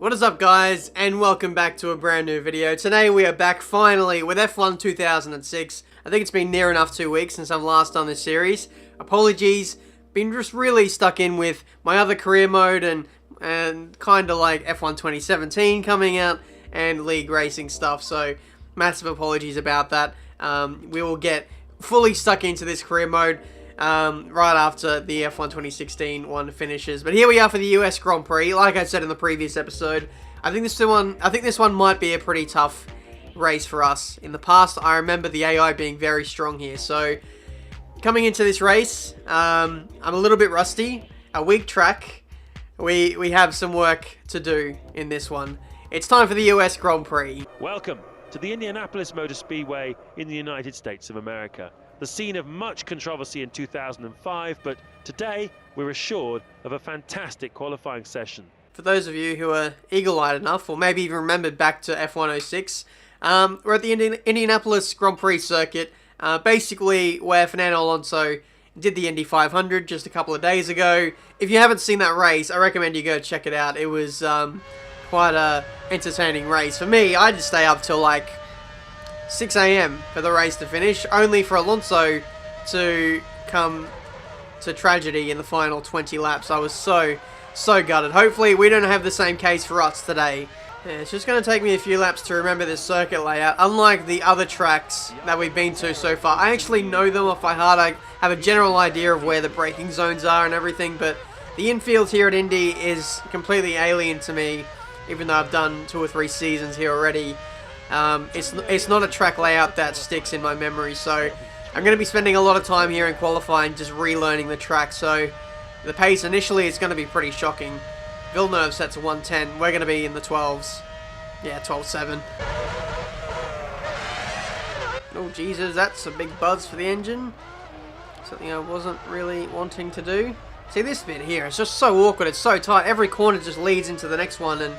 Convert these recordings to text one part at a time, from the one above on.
What is up, guys, and welcome back to a brand new video. Today we are back finally with F1 2006. I think it's been near enough 2 weeks since I've last done this series. Apologies, been just really stuck in with my other career mode and kind of like F1 2017 coming out and league racing stuff, so massive apologies about that. We will get fully stuck into this career mode right after the F1 2016 one finishes. But here we are for the US Grand Prix. Like I said in the previous episode, I think this one might be a pretty tough race for us. In the past, I remember the AI being very strong here. So coming into this race, I'm a little bit rusty. A weak track. We have some work to do in this one. It's time for the US Grand Prix. Welcome to the Indianapolis Motor Speedway in the United States of America. The scene of much controversy in 2005, but today we're assured of a fantastic qualifying session. For those of you who are eagle-eyed enough, or maybe even remembered back to F106, we're at the Indianapolis Grand Prix circuit, basically where Fernando Alonso did the Indy 500 just a couple of days ago. If you haven't seen that race, I recommend you go check it out. It was quite a entertaining race. For me, I just stay up till like 6 AM for the race to finish, only for Alonso to come to tragedy in the final 20 laps. I was so gutted. Hopefully we don't have the same case for us today. Yeah, it's just going to take me a few laps to remember this circuit layout. Unlike the other tracks that we've been to so far, I actually know them off by heart. I have a general idea of where the braking zones are and everything, but the infield here at Indy is completely alien to me, even though I've done 2 or 3 seasons here already. It's not a track layout that sticks in my memory, so I'm going to be spending a lot of time here in qualifying just relearning the track. So the pace initially is going to be pretty shocking. Villeneuve set to 110. We're going to be in the 12s. Yeah, 12.7. Oh Jesus, that's a big buzz for the engine. Something I wasn't really wanting to do. See, this bit here, it's just so awkward. It's so tight. Every corner just leads into the next one, and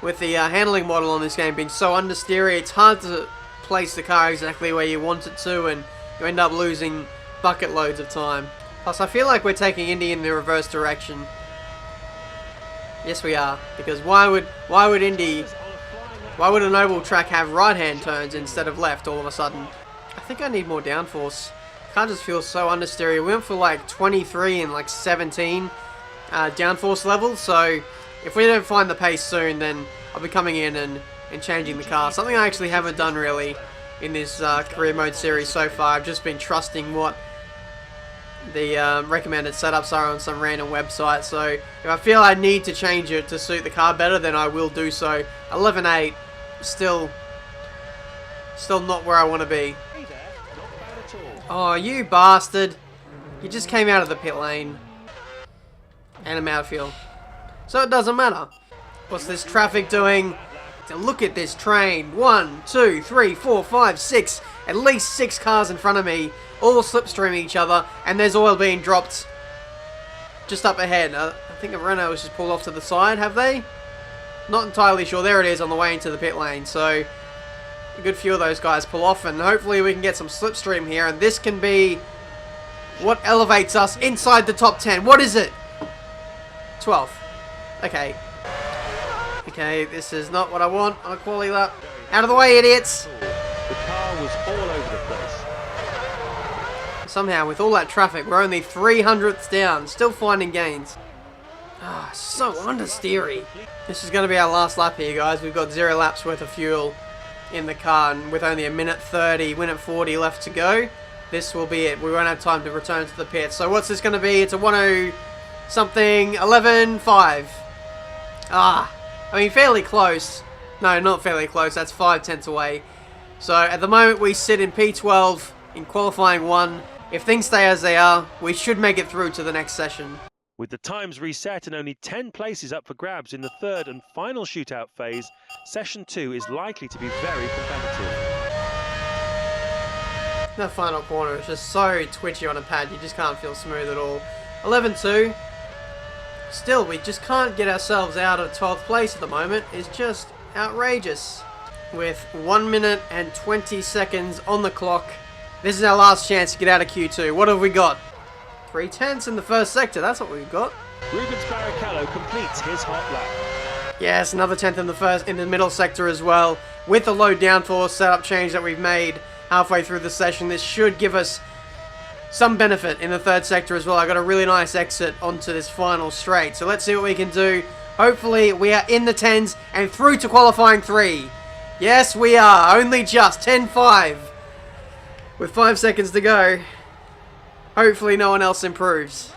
with the handling model on this game being so understeery, it's hard to place the car exactly where you want it to, and you end up losing bucket loads of time. Plus, I feel like we're taking Indy in the reverse direction. Yes, we are, because why would an oval track have right-hand turns instead of left all of a sudden? I think I need more downforce. Car just feels so understeery. We went for like 23 and like 17 downforce levels, so if we don't find the pace soon, then I'll be coming in and changing the car. Something I actually haven't done really in this career mode series so far. I've just been trusting what the recommended setups are on some random website. So if I feel I need to change it to suit the car better, then I will do so. 11.8, still not where I want to be. Oh, you bastard. You just came out of the pit lane. And I'm out of fuel. So it doesn't matter. What's this traffic doing? To look at this train. 1, 2, 3, 4, 5, 6. At least 6 cars in front of me. All slipstreaming each other. And there's oil being dropped just up ahead. I think a Renault was just pulled off to the side, have they? Not entirely sure. There it is on the way into the pit lane. So a good few of those guys pull off. And hopefully we can get some slipstream here. And this can be what elevates us inside the top 10. What is it? 12th. Okay, this is not what I want on a quali lap. Out of the way, idiots! The car was all over the place. Somehow, with all that traffic, we're only 300ths down, still finding gains. Ah, so understeery. This is going to be our last lap here, guys. We've got 0 laps worth of fuel in the car, and with only a minute 30, minute 40 left to go, this will be it. We won't have time to return to the pit. So what's this going to be? It's a 10 something, 11.5. Ah, I mean, fairly close. No, not fairly close. That's 5/10 away. So at the moment, we sit in P12 in qualifying 1. If things stay as they are, we should make it through to the next session. With the times reset and only 10 places up for grabs in the 3rd and final shootout phase, Session 2 is likely to be very competitive. That final corner is just so twitchy on a pad, you just can't feel smooth at all. 11.2. Still, we just can't get ourselves out of 12th place at the moment. It's just outrageous. With 1 minute and 20 seconds on the clock, this is our last chance to get out of Q2. What have we got? 3/10 in the first sector, that's what we've got. Rubens Barrichello completes his hot lap. Yes, another 10th in the middle sector as well. With the low downforce setup change that we've made halfway through the session, this should give us some benefit in the third sector as well. I got a really nice exit onto this final straight. So let's see what we can do. Hopefully we are in the 10s and through to qualifying 3. Yes, we are. Only just 10.5. With 5 seconds to go. Hopefully no one else improves.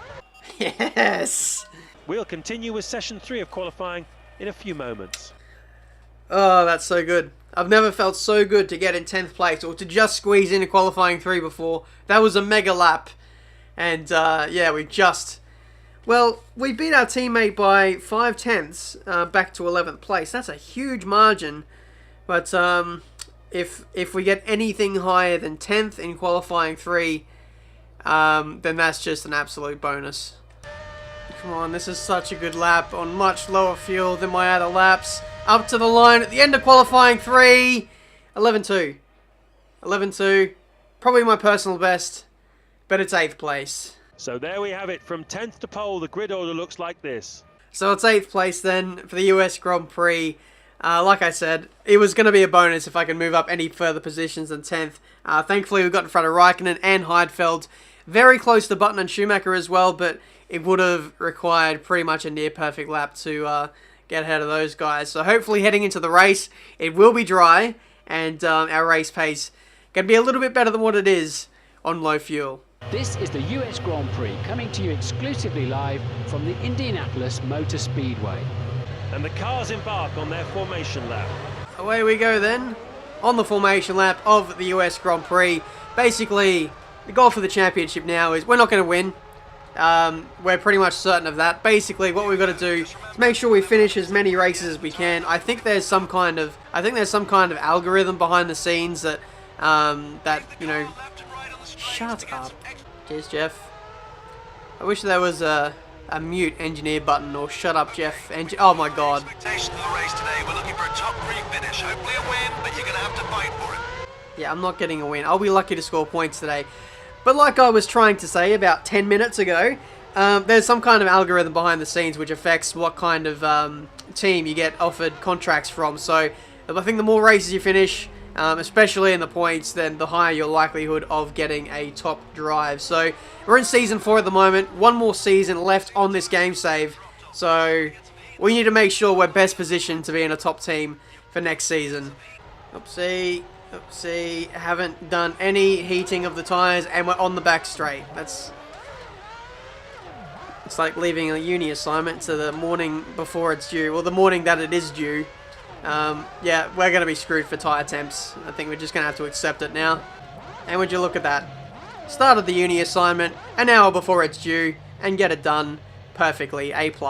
Yes! We'll continue with session 3 of qualifying in a few moments. Oh, that's so good. I've never felt so good to get in 10th place or to just squeeze into qualifying 3 before. That was a mega lap. And yeah, we beat our teammate by 5 tenths back to 11th place. That's a huge margin. But if we get anything higher than 10th in qualifying 3, then that's just an absolute bonus. Come on, this is such a good lap on much lower fuel than my other laps. Up to the line at the end of qualifying 3. 11.2. 11.2. Probably my personal best, but it's 8th place. So there we have it. From 10th to pole, the grid order looks like this. So it's 8th place then for the US Grand Prix. Like I said, it was going to be a bonus if I could move up any further positions than 10th. Thankfully, we got in front of Raikkonen and Heidfeld. Very close to Button and Schumacher as well, but it would have required pretty much a near-perfect lap to get ahead of those guys. So hopefully heading into the race, it will be dry, and our race pace going to be a little bit better than what it is on low fuel. This is the US Grand Prix, coming to you exclusively live from the Indianapolis Motor Speedway. And the cars embark on their formation lap. Away we go then, on the formation lap of the US Grand Prix. Basically, the goal for the championship now is we're not going to win. We're pretty much certain of that. Basically, what we've got to do is make sure we finish as many races as we can. I think there's some kind of algorithm behind the scenes that you know. Shut up. Cheers, Jeff. I wish there was a mute engineer button or shut up, Jeff. Oh my God. We're looking for a top 3 finish. Hopefully a win, but you're going to have to fight for it. Yeah, I'm not getting a win. I'll be lucky to score points today. But like I was trying to say about 10 minutes ago, there's some kind of algorithm behind the scenes which affects what kind of team you get offered contracts from. So I think the more races you finish, especially in the points, then the higher your likelihood of getting a top drive. So we're in Season 4 at the moment. One more season left on this game save. So we need to make sure we're best positioned to be in a top team for next season. Oopsie. Oopsie, haven't done any heating of the tyres and we're on the back straight. It's like leaving a uni assignment to the morning before it's due, or the morning that it is due. Yeah, we're going to be screwed for tyre temps. I think we're just going to have to accept it now. And would you look at that? Started the uni assignment an hour before it's due and get it done perfectly. A+. It seems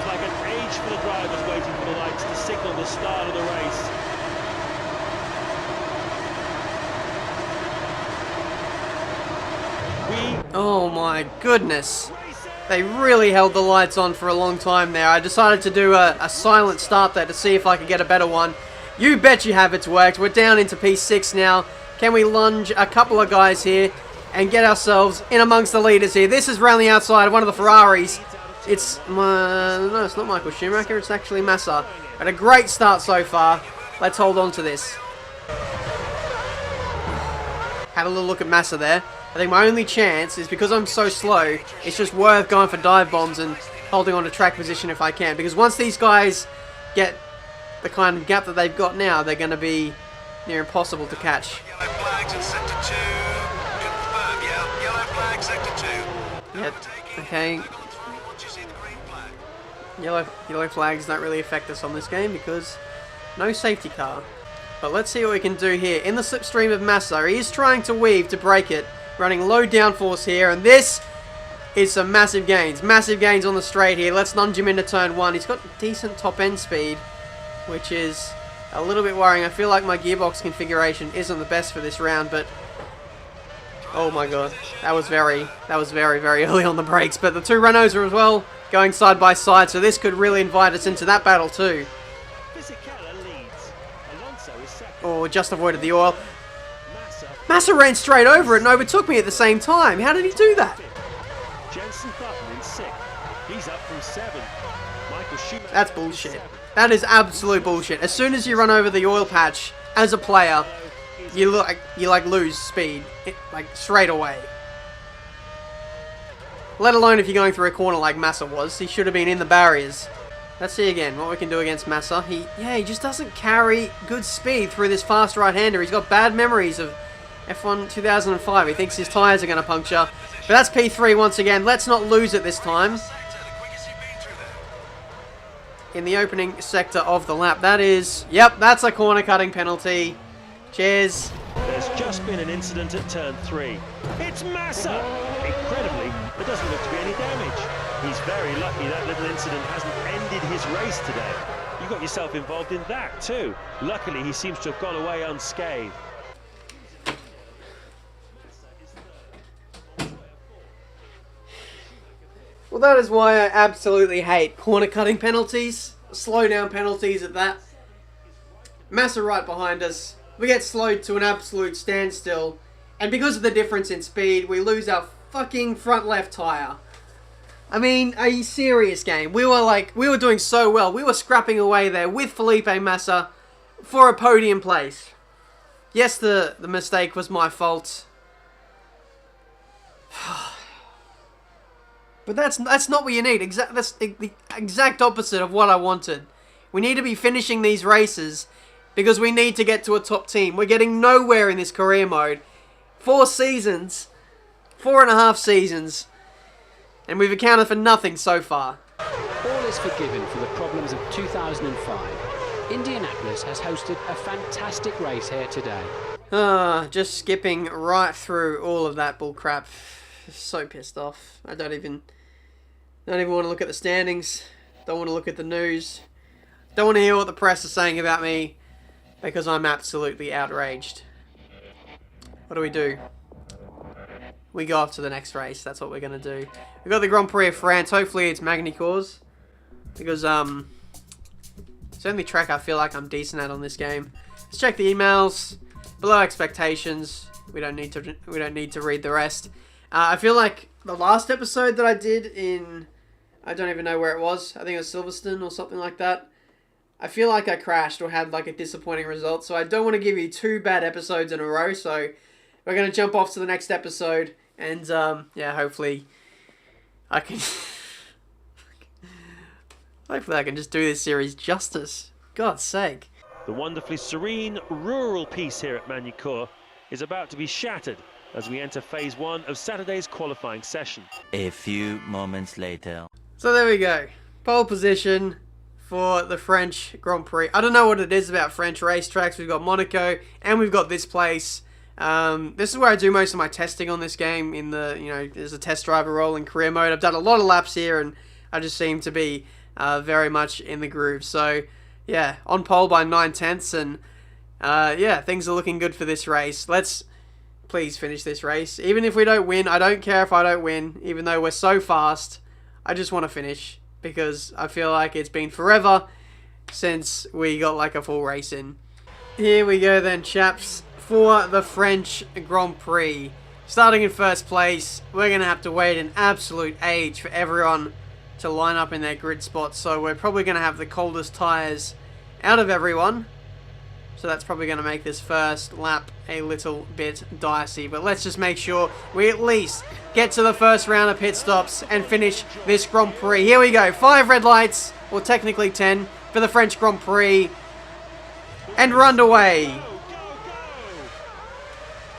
like an age for the drivers waiting for the lights to signal the start of the race. Oh my goodness. They really held the lights on for a long time there. I decided to do a silent start there to see if I could get a better one. You bet you have, it's worked. We're down into P6 now. Can we lunge a couple of guys here and get ourselves in amongst the leaders here? This is around the outside of one of the Ferraris. It's, no, it's not Michael Schumacher, it's actually Massa. But a great start so far. Let's hold on to this. Had a little look at Massa there. I think my only chance is, because I'm so slow, it's just worth going for dive bombs and holding on to track position if I can. Because once these guys get the kind of gap that they've got now, they're going to be near impossible to catch. Yellow flags in sector 2. Confirm, yeah. Yellow flag, sector 2. Yep, okay. Once you see the green flag. Yellow flags don't really affect us on this game because no safety car. But let's see what we can do here. In the slipstream of Massa, he is trying to weave to break it. Running low downforce here, and this is some massive gains on the straight here. Let's nudge him into turn 1. He's got decent top end speed, which is a little bit worrying. I feel like my gearbox configuration isn't the best for this round, but oh my God, that was very early on the brakes. But the two Renaults are as well going side by side, so this could really invite us into that battle too. Oh, just avoided the oil. Massa ran straight over it and overtook me at the same time. How did he do that? Jensen Button in 6th. He's up from 7th. Michael Michael Schumacher. That's bullshit. That is absolute bullshit. As soon as you run over the oil patch as a player, you lose speed like straight away. Let alone if you're going through a corner like Massa was. He should have been in the barriers. Let's see again what we can do against Massa. He just doesn't carry good speed through this fast right-hander. He's got bad memories of F1 2005. He thinks his tyres are going to puncture. But that's P3 once again. Let's not lose it this time. In the opening sector of the lap. That is... Yep, that's a corner cutting penalty. Cheers. There's just been an incident at turn 3. It's Massa! Incredibly, there doesn't look to be any damage. He's very lucky that little incident hasn't ended his race today. You got yourself involved in that too. Luckily, he seems to have gone away unscathed. Well, that is why I absolutely hate corner cutting penalties. Slow down penalties at that. Massa right behind us. We get slowed to an absolute standstill. And because of the difference in speed, we lose our fucking front left tyre. I mean, are you serious, game? We were doing so well. We were scrapping away there with Felipe Massa for a podium place. Yes, the mistake was my fault. But that's not what you need. That's the exact opposite of what I wanted. We need to be finishing these races because we need to get to a top team. We're getting nowhere in this career mode. 4 seasons. 4.5 seasons. And we've accounted for nothing so far. All is forgiven for the problems of 2005. Indianapolis has hosted a fantastic race here today. Just skipping right through all of that bullcrap. So pissed off. I don't even want to look at the standings. Don't want to look at the news. Don't want to hear what the press is saying about me because I'm absolutely outraged. What do? We go off to the next race. That's what we're going to do. We've got the Grand Prix of France. Hopefully it's Magny Cours. Because, it's the only track I feel like I'm decent at on this game. Let's check the emails. Below expectations. We don't need to read the rest. I feel like the last episode that I did in... I don't even know where it was. I think it was Silverstone or something like that. I feel like I crashed or had like a disappointing result. So I don't want to give you 2 bad episodes in a row. So we're going to jump off to the next episode. And yeah, hopefully I can... hopefully I can just do this series justice. God's sake. The wonderfully serene rural peace here at Magny-Cours is about to be shattered as we enter phase 1 of Saturday's qualifying session. A few moments later. So there we go. Pole position for the French Grand Prix. I don't know what it is about French racetracks. We've got Monaco and we've got this place. This is where I do most of my testing on this game in the, there's a test driver role in career mode. I've done a lot of laps here and I just seem to be very much in the groove. So yeah, on pole by 9/10 and yeah, things are looking good for this race. Let's please finish this race. Even if we don't win, I don't care if I don't win, even though we're so fast. I just want to finish because I feel like it's been forever since we got like a full race in. Here we go then, chaps, for the French Grand Prix. Starting in first place, we're going to have to wait an absolute age for everyone to line up in their grid spots. So we're probably going to have the coldest tyres out of everyone. So that's probably going to make this first lap a little bit dicey. But let's just make sure we at least get to the first round of pit stops and finish this Grand Prix. Here we go. 5 red lights, or technically 10, for the French Grand Prix. And we're underway.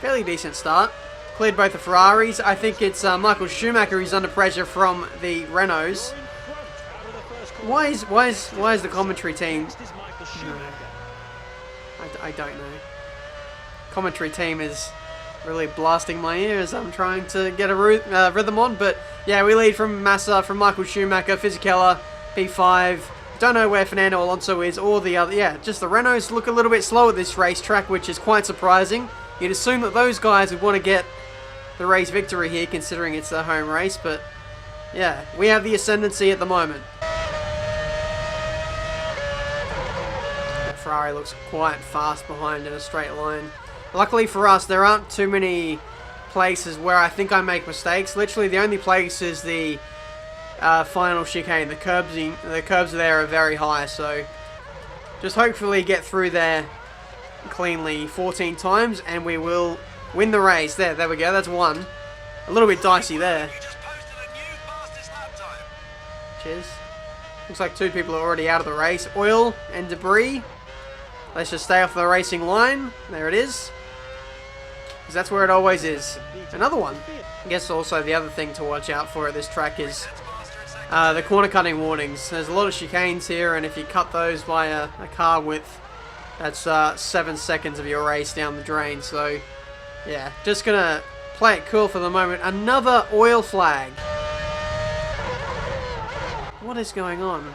Fairly decent start. Cleared both the Ferraris. I think it's Michael Schumacher who's under pressure from the Renaults. Why is the commentary team... I don't know. Commentary team is really blasting my ears. I'm trying to get a rhythm on, but yeah, we lead from Massa, from Michael Schumacher, Fisichella, P5. Don't know where Fernando Alonso is or the other. Yeah, just the Renaults look a little bit slow at this racetrack, which is quite surprising. You'd assume that those guys would want to get the race victory here, considering it's their home race, but yeah, we have the ascendancy at the moment. Ferrari looks quite fast behind in a straight line. Luckily for us, there aren't too many places where I think I make mistakes. Literally, the only place is the final chicane. The curbs there are very high, so just hopefully get through there cleanly 14 times, and we will win the race. There we go. That's one. A little bit dicey there. You just posted a new fastest lap time. Cheers. Looks like 2 people are already out of the race. Oil and debris. Let's just stay off the racing line. There it is. Because that's where it always is. Another one. I guess also the other thing to watch out for at this track is the corner cutting warnings. There's a lot of chicanes here, and if you cut those by a car width, that's 7 seconds of your race down the drain. So, yeah, just going to play it cool for the moment. Another oil flag. What is going on?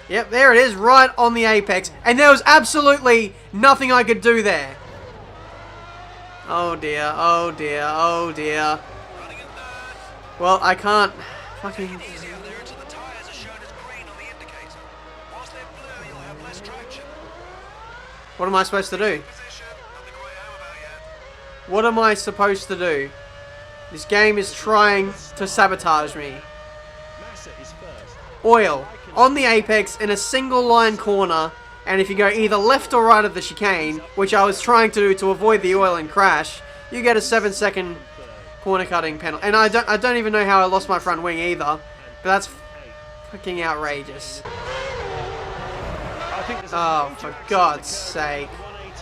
Yep, there it is, right on the apex. And there was absolutely nothing I could do there. Oh dear, oh dear, oh dear. Well, I can't fucking... Easy out there until the tyres are shown as green on the indicator. Whilst they're blue, you'll have less traction. What am I supposed to do? Position, nothing quite home about yet. What am I supposed to do? This game is trying to sabotage me. Massa is first. Oil on the apex in a single line corner, and if you go either left or right of the chicane, which I was trying to do to avoid the oil and crash, you get a 7-second corner cutting penalty. And I don't even know how I lost my front wing either, but that's fucking outrageous. Oh, for God's sake.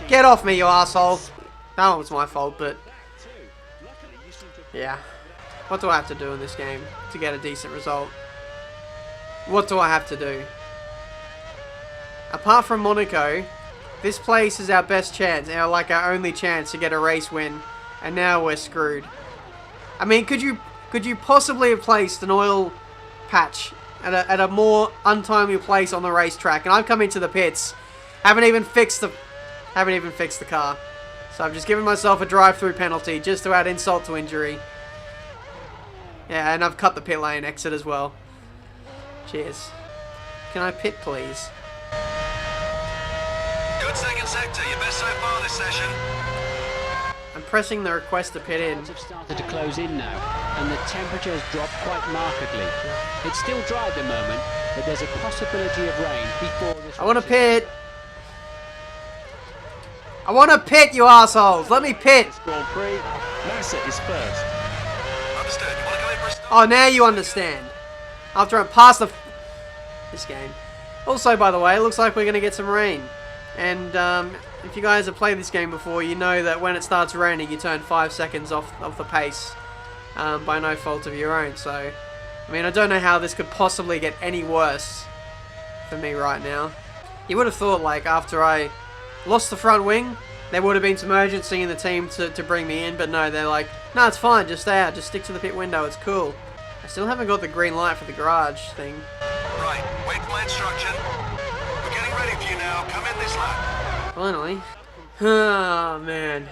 Get off me, you asshole. That one was my fault, but yeah. What do I have to do in this game to get a decent result? What do I have to do? Apart from Monaco, this place is our best chance, our only chance to get a race win, and now we're screwed. I mean, could you possibly have placed an oil patch at a more untimely place on the racetrack? And I've come into the pits, haven't even fixed the car, so I've just given myself a drive-through penalty just to add insult to injury. Yeah, and I've cut the pit lane exit as well. Cheers. Can I pit, please? Good second sector, your best so far this session. I'm pressing the request to pit in. Clouds have started to close in now, and the temperature has dropped quite markedly. It's still dry at the moment, but there's a possibility of rain before this. I want to pit. I want to pit, you assholes. Let me pit. Grand Prix. Massa is first. Understood. You want to come in for a stop? Oh, now you understand. After I'm past this game. Also, by the way, it looks like we're going to get some rain. And if you guys have played this game before, you know that when it starts raining, you turn 5 seconds off the pace by no fault of your own. So, I mean, I don't know how this could possibly get any worse for me right now. You would have thought, like, after I lost the front wing, there would have been some urgency in the team to bring me in. But no, they're like, no, it's fine, just stay out, just stick to the pit window, it's cool. I still haven't got the green light for the garage thing. Right, wait for my instruction. We're getting ready for you now. Come in this lap. Finally. Oh, man.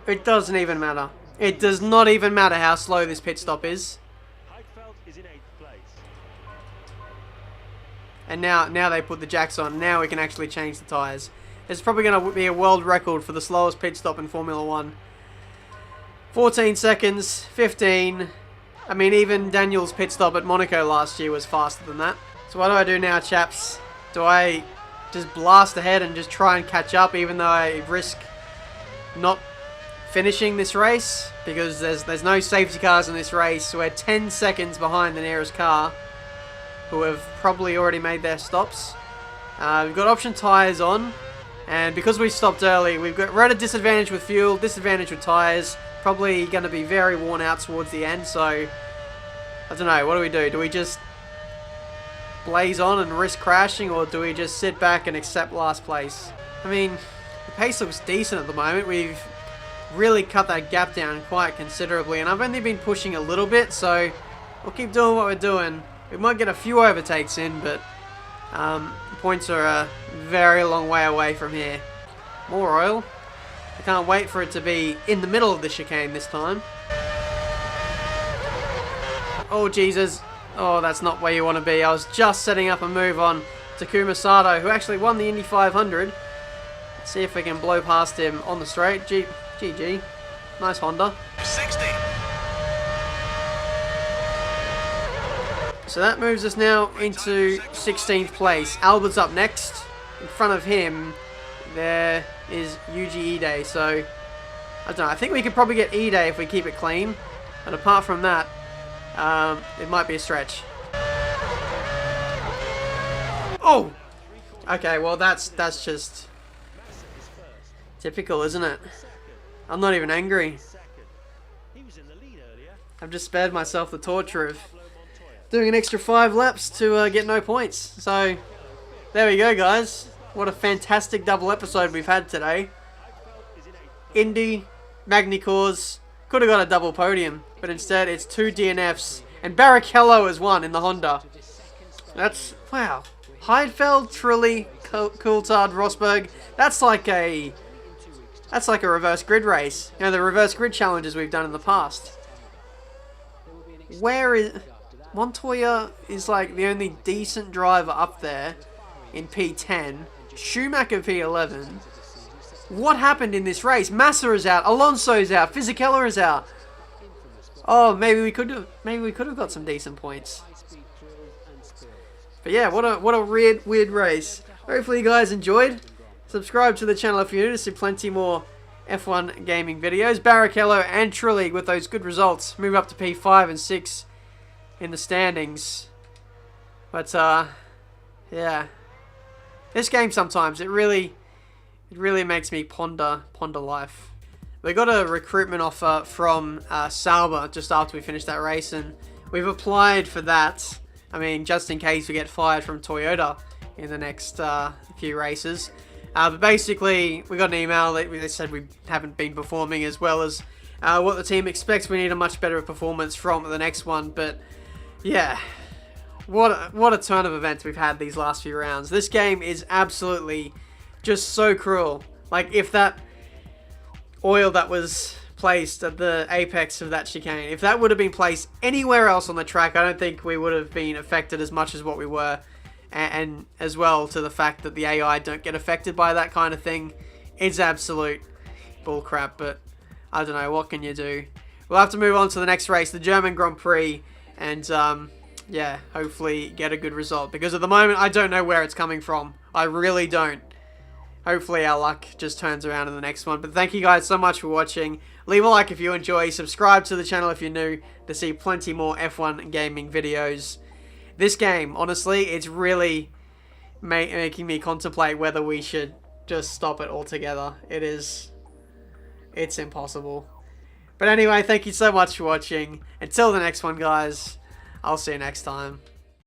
It doesn't even matter. It does not even matter how slow this pit stop is. Is in 8th place. And now they put the jacks on. Now we can actually change the tyres. It's probably going to be a world record for the slowest pit stop in Formula 1. 14 seconds, 15. I mean, even Daniel's pit stop at Monaco last year was faster than that. So what do I do now, chaps? Do I just blast ahead and just try and catch up, even though I risk not finishing this race? Because there's no safety cars in this race. So we're 10 seconds behind the nearest car, who have probably already made their stops. We've got option tyres on, and because we stopped early, we're at a disadvantage with fuel, disadvantage with tyres. Probably going to be very worn out towards the end, so I don't know, what do we do? Do we just blaze on and risk crashing, or do we just sit back and accept last place? I mean, the pace looks decent at the moment. We've really cut that gap down quite considerably, and I've only been pushing a little bit, so we'll keep doing what we're doing. We might get a few overtakes in, but the points are a very long way away from here. More oil. I can't wait for it to be in the middle of the chicane this time. Oh, Jesus. Oh, that's not where you want to be. I was just setting up a move on Takuma Sato, who actually won the Indy 500. Let's see if we can blow past him on the straight. GG. Nice Honda. 60. So that moves us now into 16th place. Albert's up next. In front of him, there is UG Day. So, I don't know. I think we could probably get E-Day if we keep it clean. But apart from that, it might be a stretch. Oh! Okay, well that's just typical, isn't it? I'm not even angry. I've just spared myself the torture of doing an extra 5 laps to get no points. So, there we go, guys. What a fantastic double episode we've had today. Indy, Magny-Cours, could have got a double podium, but instead it's 2 DNFs, and Barrichello has won in the Honda. That's, wow. Heidfeld, Trulli, Coulthard, Rosberg. That's like a reverse grid race. You know, the reverse grid challenges we've done in the past. Where is... Montoya is like the only decent driver up there in P10. Schumacher P11. What happened in this race? Massa is out. Alonso's out. Fisichella is out. Oh, maybe we could have got some decent points. But yeah, what a weird race. Hopefully you guys enjoyed. Subscribe to the channel if you're new to see plenty more F1 gaming videos. Barrichello and Trulli with those good results move up to P5 and 6 in the standings. But yeah, this game sometimes it really makes me ponder life. We got a recruitment offer from Sauber just after we finished that race, and we've applied for that. I mean, just in case we get fired from Toyota in the next few races. But basically, we got an email that they said we haven't been performing as well as what the team expects. We need a much better performance from the next one. But yeah, what a turn of events we've had these last few rounds. This game is absolutely just so cruel. Like, if that oil that was placed at the apex of that chicane, if that would have been placed anywhere else on the track, I don't think we would have been affected as much as what we were. And as well to the fact that the AI don't get affected by that kind of thing. It's absolute bullcrap, but I don't know, what can you do? We'll have to move on to the next race, the German Grand Prix, and yeah, hopefully get a good result, because at the moment I don't know where it's coming from. I really don't. Hopefully our luck just turns around in the next one. But thank you guys so much for watching. Leave a like if you enjoy, subscribe to the channel if you're new to see plenty more F1 gaming videos. This game, honestly, it's really making me contemplate whether we should just stop it altogether. It's impossible. But anyway, thank you so much for watching. Until the next one, guys, I'll see you next time.